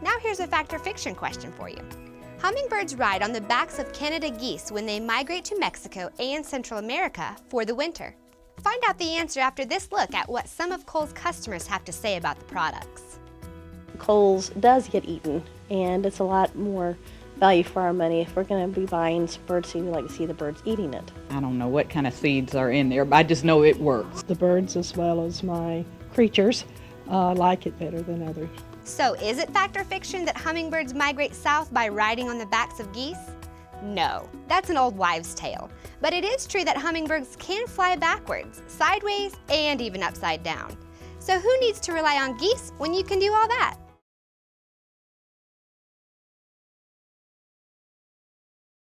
Now here's a fact or fiction question for you. Hummingbirds ride on the backs of Canada geese when they migrate to Mexico and Central America for the winter. Find out the answer after this look at what some of Kohl's customers have to say about the products. Kohl's does get eaten, and it's a lot more value for our money if we're going to be buying some bird seed. We like to see the birds eating it. I don't know what kind of seeds are in there, but I just know it works. The birds, as well as my creatures, like it better than others. So is it fact or fiction that hummingbirds migrate south by riding on the backs of geese? No, that's an old wives' tale. But it is true that hummingbirds can fly backwards, sideways, and even upside down. So who needs to rely on geese when you can do all that?